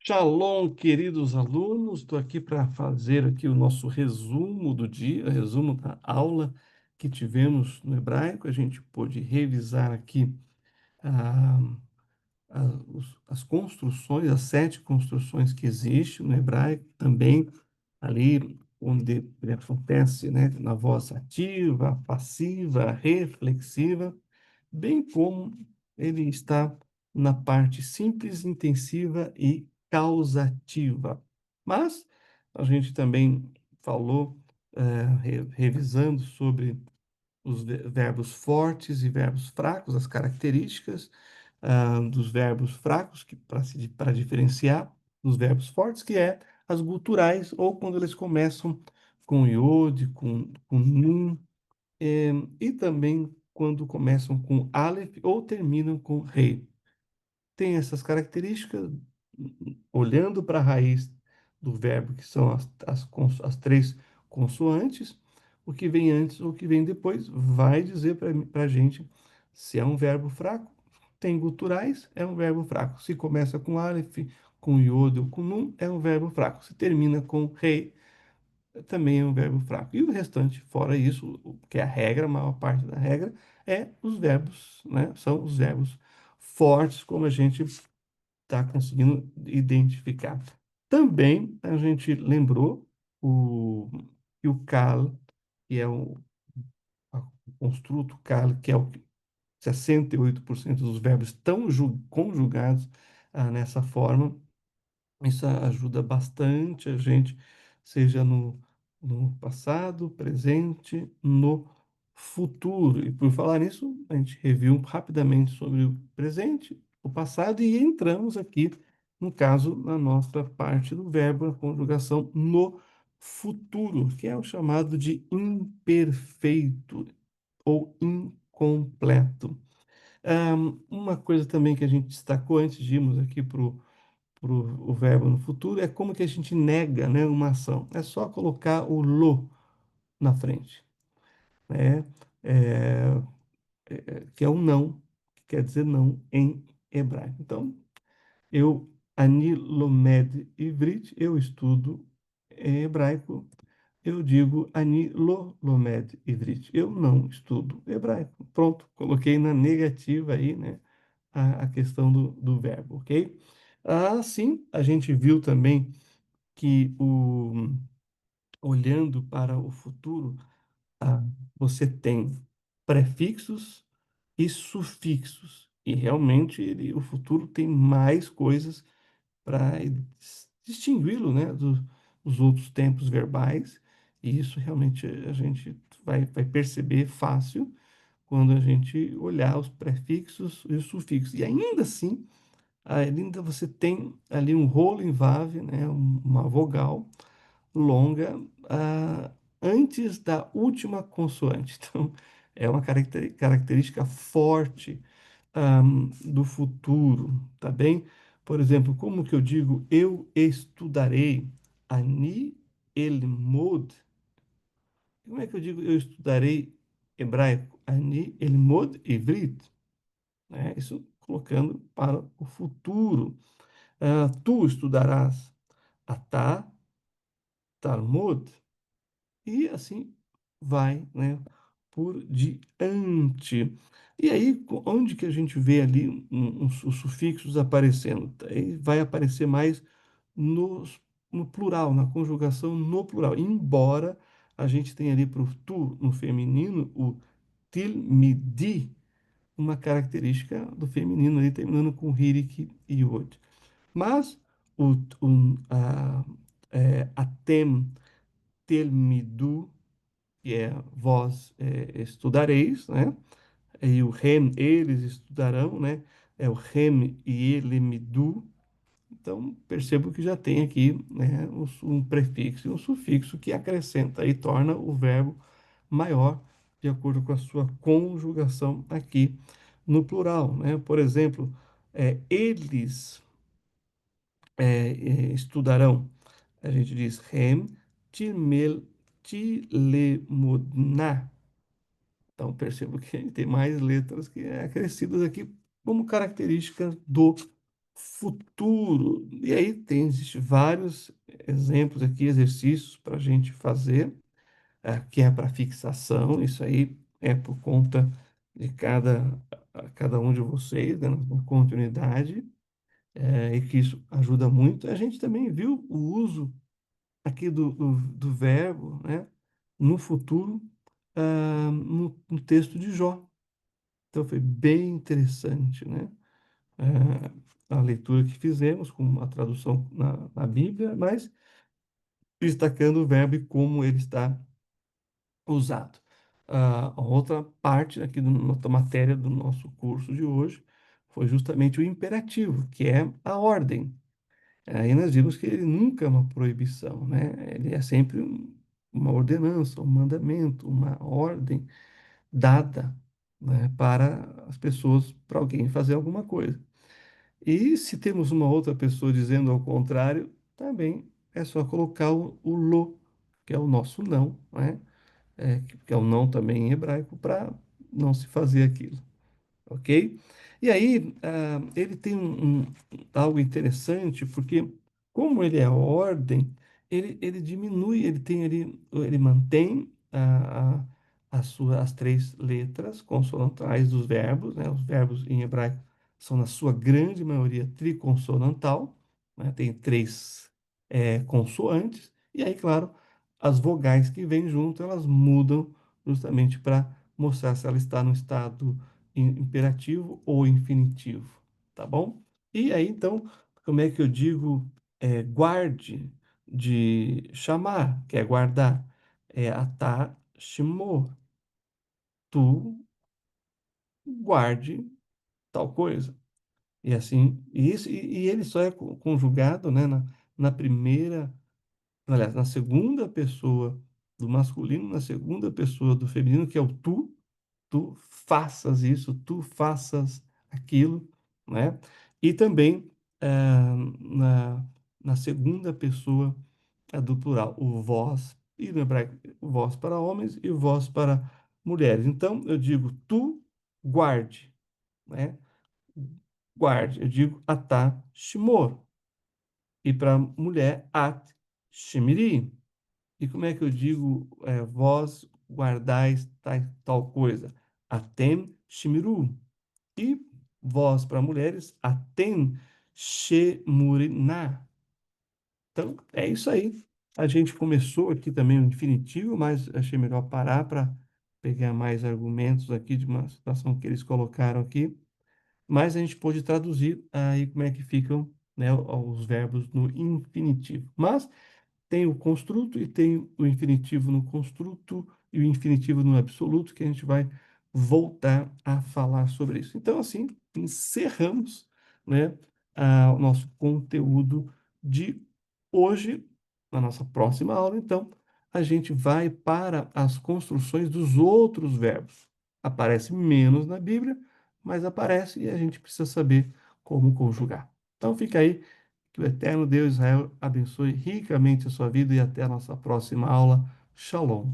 Shalom, queridos alunos. Estou aqui para fazer aqui o nosso resumo do dia, resumo da aula que tivemos no hebraico. A gente pôde revisar aqui ah, as construções, as 7 construções que existem no hebraico, também ali onde acontece, né, na voz ativa, passiva, reflexiva, bem como ele está na parte simples, intensiva e causativa. Mas a gente também falou, revisando sobre os verbos fortes e verbos fracos, as características dos verbos fracos, que para diferenciar dos verbos fortes, que é as guturais, ou quando eles começam com iod, com nun, e também quando começam com Aleph ou terminam com Rei. Tem essas características, olhando para a raiz do verbo, que são as 3 consoantes, o que vem antes ou o que vem depois vai dizer para a gente se é um verbo fraco. Tem guturais, é um verbo fraco. Se começa com Aleph, com Yod ou com Nun, é um verbo fraco. Se termina com Rei, também é um verbo fraco. E o restante, fora isso, que é a regra, a maior parte da regra, é os verbos, né? São os verbos fortes, como a gente está conseguindo identificar. Também a gente lembrou o, que o cal, que é o construto cal, que é o que 68% dos verbos estão conjugados nessa forma. Isso ajuda bastante a gente, seja no passado, presente, no futuro. E por falar nisso, a gente reviu rapidamente sobre o presente, o passado e entramos aqui, no caso, na nossa parte do verbo, a conjugação no futuro, que é o chamado de imperfeito ou incompleto. Uma coisa também que a gente destacou antes de irmos aqui para o verbo no futuro é como que a gente nega, né, uma ação. É só colocar o lo na frente, né? É, que é um não, que quer dizer não em hebraico. Então, ani lomed ivrit, eu estudo em hebraico. Eu digo ani lo lomed ivrit, eu não estudo hebraico. Pronto, coloquei na negativa aí, né, a questão do verbo, ok? Assim, a gente viu também que olhando para o futuro, ah, você tem prefixos e sufixos. E realmente o futuro tem mais coisas para distingui-lo, né, dos outros tempos verbais. E isso realmente a gente vai perceber fácil quando a gente olhar os prefixos e os sufixos. E ainda assim, ainda você tem ali um rolo em vave, né, uma vogal longa antes da última consoante. Então, é uma característica forte do futuro, tá bem? Por exemplo, como que eu digo eu estudarei? Ani elmod. Como é que eu digo eu estudarei hebraico? Ani elmod ivrit. Né? Isso colocando para o futuro. Tu estudarás atá, Talmud, e assim vai, né, por diante. E aí, onde que a gente vê ali os sufixos aparecendo? Aí vai aparecer mais no plural, na conjugação no plural. Embora a gente tenha ali para o tu no feminino, o tilmidi, uma característica do feminino ali, terminando com hirik e yod. Mas atem telmidu, que é vós estudareis, né? E o rem, eles estudarão, né? É o rem e ele me du. Então, percebo que já tem aqui, né, um prefixo e um sufixo que acrescenta e torna o verbo maior, de acordo com a sua conjugação aqui no plural, né? Por exemplo, eles estudarão. A gente diz rem tilemudna. Então, percebo que tem mais letras que acrescidas aqui como característica do futuro. E aí existe vários exemplos aqui, exercícios para a gente fazer, que é para fixação. Isso aí é por conta de cada um de vocês, né, na continuidade, e que isso ajuda muito. A gente também viu o uso aqui do verbo, né, no futuro, no texto de Jó. Então foi bem interessante, né? A leitura que fizemos com a tradução na Bíblia, mas destacando o verbo e como ele está usado. A outra parte aqui da nossa matéria do nosso curso de hoje foi justamente o imperativo, que é a ordem. Aí nós vimos que ele nunca é uma proibição, né? Ele é sempre uma ordenança, um mandamento, uma ordem dada, né, para as pessoas, para alguém fazer alguma coisa. E se temos uma outra pessoa dizendo ao contrário, também é só colocar o lo, que é o nosso não, né? Que é o não também em hebraico, para não se fazer aquilo, ok? E aí, ele tem algo interessante, porque como ele é ordem, ele diminui, ele mantém as três letras consonantais dos verbos, né? Os verbos em hebraico são, na sua grande maioria, triconsonantal, né? Tem três consoantes, e aí, claro, as vogais que vêm junto, elas mudam justamente para mostrar se ela está no estado imperativo ou infinitivo, tá bom? E aí, então, como é que eu digo guarde, de chamar, que é guardar? É atah shimo, tu guarde tal coisa. E assim, e ele só é conjugado, né, na primeira, aliás, na segunda pessoa do masculino, na segunda pessoa do feminino, que é o tu faças isso, tu faças aquilo, né? E também na, na segunda pessoa do plural, o vós, e no hebraico, o vós para homens e o vós para mulheres. Então, eu digo tu guarde, né? Guarde, eu digo atah shimor. E para mulher, at shimiri. E como é que eu digo vós guardais tal coisa? Atem shimiru. E voz para mulheres, aten shemurina. Então, é isso aí. A gente começou aqui também o infinitivo, mas achei melhor parar para pegar mais argumentos aqui de uma situação que eles colocaram aqui. Mas a gente pôde traduzir aí como é que ficam, né, os verbos no infinitivo. Mas tem o construto e tem o infinitivo no construto e o infinitivo no absoluto, que a gente vai voltar a falar sobre isso. Então, assim, encerramos, né, o nosso conteúdo de hoje. Na nossa próxima aula, então, a gente vai para as construções dos outros verbos. Aparece menos na Bíblia, mas aparece e a gente precisa saber como conjugar. Então, fica aí. Que o eterno Deus Israel abençoe ricamente a sua vida e até a nossa próxima aula. Shalom.